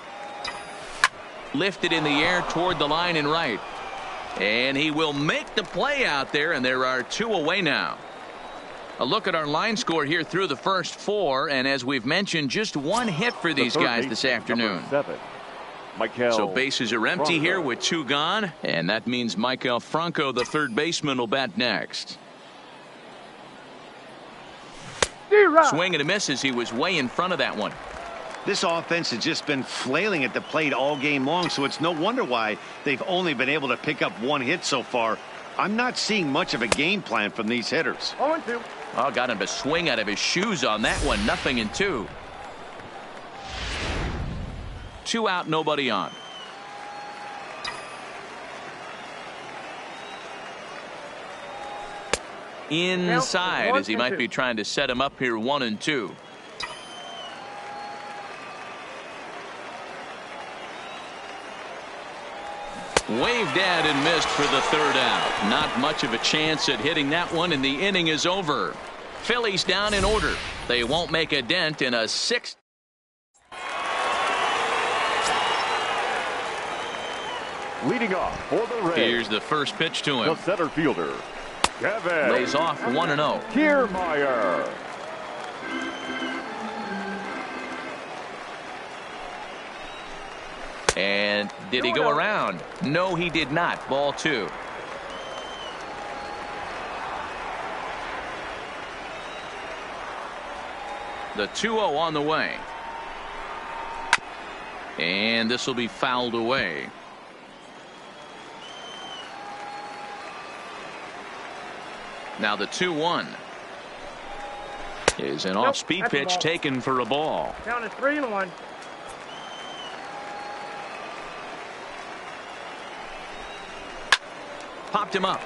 Lifted in the air toward the line and right. And he will make the play out there, and there are 2 away now. A look at our line score here through the first 4, and as we've mentioned, just 1 hit for these guys this afternoon. So bases are empty here with 2 gone, and that means Maikel Franco, the third baseman, will bat next. Swing and a miss as he was way in front of that one. This offense has just been flailing at the plate all game long, so it's no wonder why they've only been able to pick up 1 hit so far. I'm not seeing much of a game plan from these hitters. 0-2. Oh, got him to swing out of his shoes on that one. 0-2. 2 out, nobody on. Inside as he might be trying to set him up here 1-2. Waved at and missed for the 3rd out. Not much of a chance at hitting that one, and the inning is over. Phillies down in order. They won't make a dent in a 6th. Leading off for the Rays. Here's the first pitch to him. The center fielder, Kevin. Lays off 1-0. Kiermaier. And did he go around? No, he did not. Ball 2. The 2-0 on the way. And this will be fouled away. Now the 2-1 is an off-speed pitch taken for a ball. Count is 3-1. Popped him up.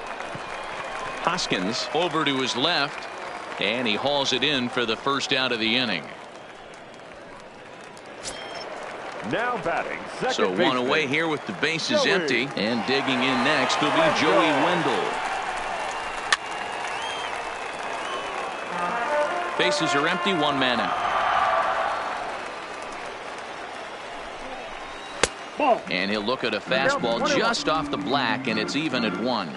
Hoskins over to his left, and he hauls it in for the first out of the inning. Now batting, second So one away here with the bases empty, and digging in next will be Joey Wendell. Bases are empty, one man out. Ball. And he'll look at a fastball just off the black, and it's even at 1.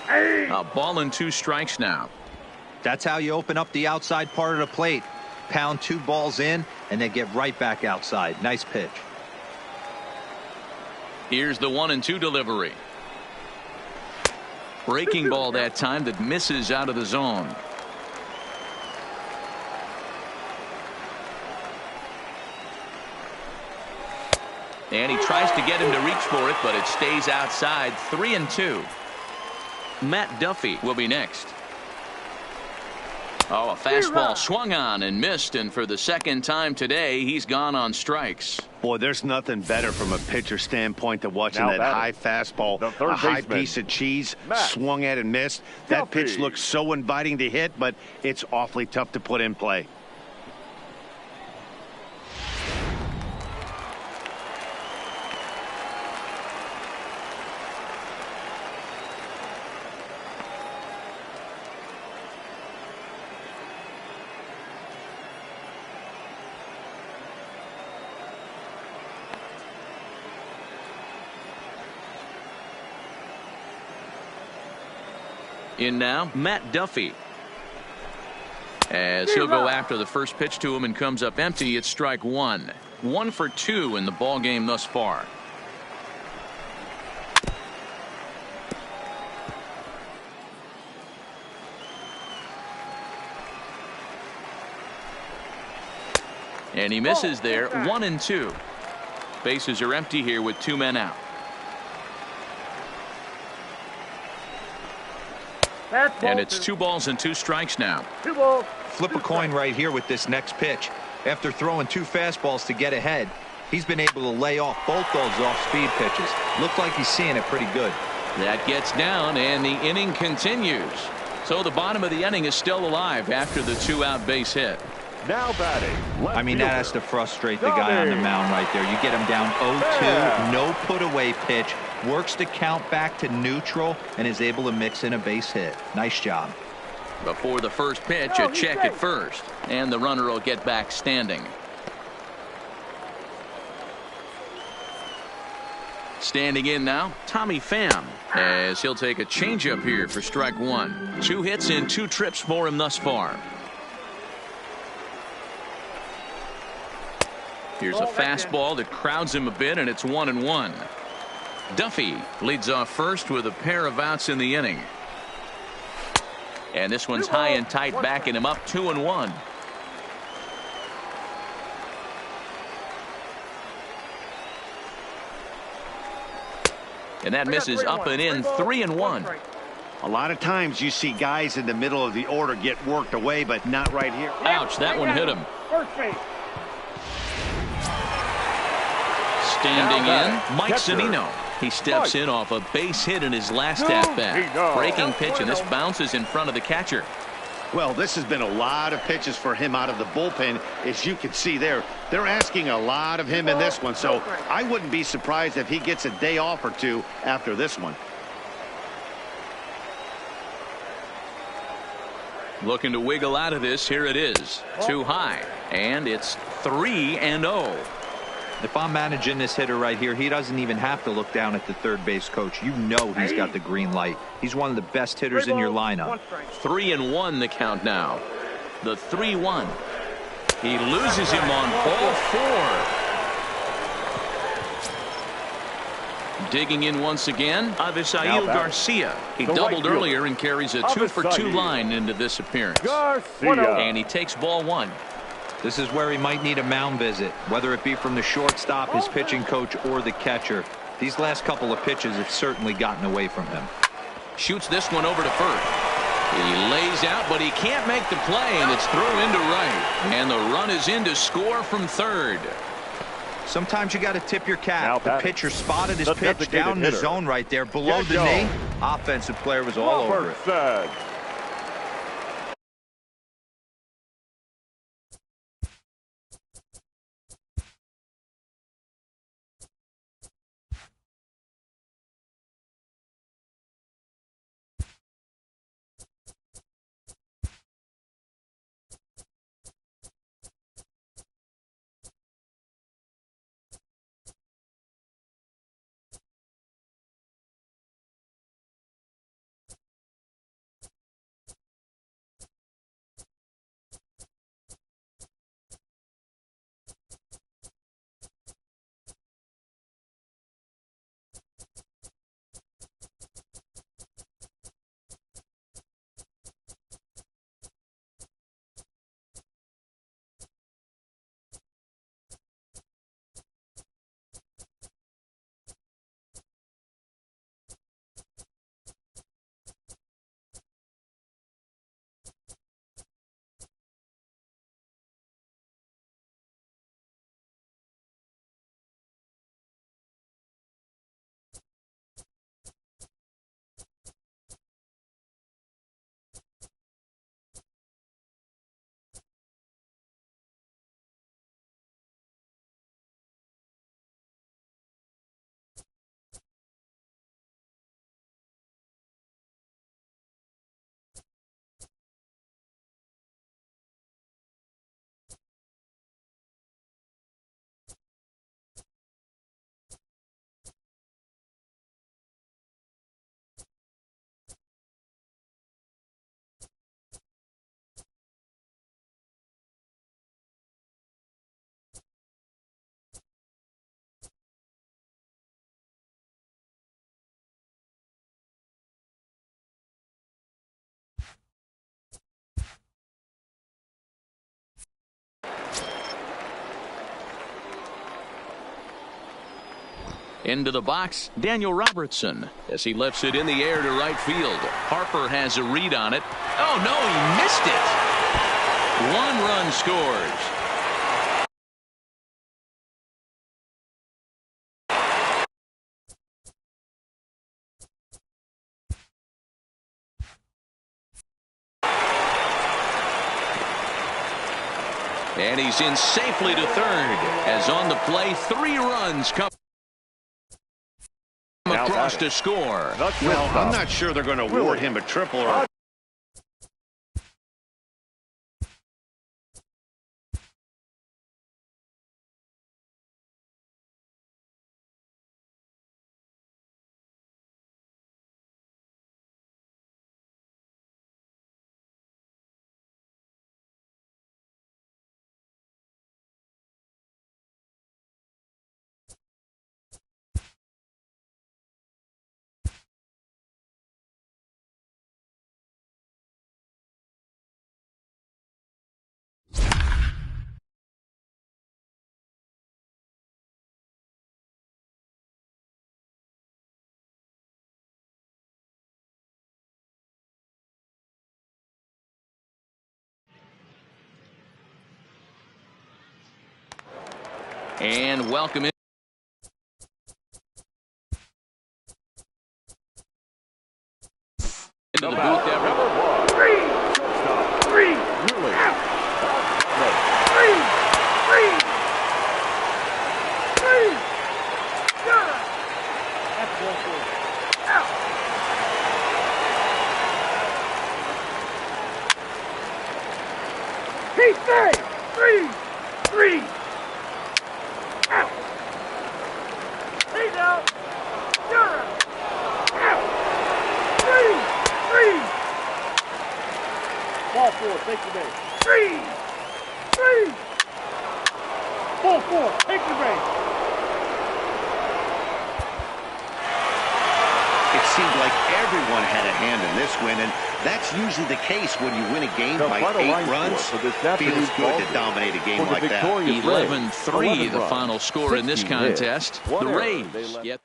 A ball and 2 strikes now. That's how you open up the outside part of the plate. Pound 2 balls in and then get right back outside. Nice pitch. Here's the 1-2 delivery. Breaking ball that time that misses out of the zone. And he tries to get him to reach for it, but it stays outside. 3-2. Matt Duffy will be next. Oh, a fastball swung on and missed, and for the second time today, he's gone on strikes. Boy, there's nothing better from a pitcher standpoint than watching Now that batting, high fastball, the third a high baseman, piece of cheese, Matt swung at and missed. That Duffy. pitch looks so inviting to hit, but it's awfully tough to put in play. In now, Matt Duffy. As he'll go after the first pitch to him and comes up empty, it's strike 1. 1 for 2 in the ball game thus far. And he misses there. 1-2. Bases are empty here with 2 men out. And it's 2 balls and 2 strikes now. 2 balls. Flip a coin right here with this next pitch. After throwing 2 fastballs to get ahead, he's been able to lay off both those off-speed pitches. Looks like he's seeing it pretty good. That gets down, and the inning continues. So the bottom of the inning is still alive after the 2-out base hit. Now batting. Left I mean, that has to frustrate the guy on the mound right there. You get him down 0-2, no put-away pitch, works the count back to neutral, and is able to mix in a base hit. Nice job. Before the first pitch, a check at first, and the runner will get back standing. Standing in now, Tommy Pham, as he'll take a changeup here for strike 1. 2 hits and 2 trips for him thus far. Here's a fastball that crowds him a bit, and it's 1-1. Duffy leads off first with a pair of outs in the inning. And this one's high and tight, backing him up. 2-1. And that misses up and in. 3-1. A lot of times you see guys in the middle of the order get worked away, but not right here. Ouch, that one hit him. First base. Standing in, Mike Zunino. He steps in off a base hit in his last at-bat. Breaking pitch, and this bounces in front of the catcher. Well, this has been a lot of pitches for him out of the bullpen. As you can see there, they're asking a lot of him in this one, so I wouldn't be surprised if he gets a day off or 2 after this one. Looking to wiggle out of this. Here it is. Too high, and it's 3-0. If I'm managing this hitter right here, he doesn't even have to look down at the third base coach. You know he's got the green light. He's one of the best hitters in your lineup. 3-1 the count now. The 3-1. He loses him on ball 4. Digging in once again, Avisail Garcia. He doubled earlier and carries a 2-for-2 line into this appearance. Garcia. And he takes ball 1. This is where he might need a mound visit, whether it be from the shortstop, his pitching coach, or the catcher. These last couple of pitches have certainly gotten away from him. Shoots this one over to first. He lays out, but he can't make the play, and it's thrown into right. And the run is in to score from third. Sometimes you got to tip your cap. The pitcher spotted his the pitch down in the zone right there below the knee. Offensive player was all over it. Into the box, Daniel Robertson, as he lifts it in the air to right field. Harper has a read on it. Oh, no, he missed it. 1 run scores. And he's in safely to third, as on the play, 3 runs come across to score. Well, I'm not sure they're going to award him a triple or And welcome in. Into the booth there. 3, 3, Really? out. 3, 3, 3. Good. That's ball 4. Out. Keep stay. 3, 3. Out. He's out. You're out. Out. 3, 3. Ball 4, take the base. 3, 3. Ball 4, take the base. it seemed like everyone had a hand in this win, and that's usually the case when you win a game by 8 runs. Feels good to dominate a game like that. 11-3 the final score in this contest. The Rays get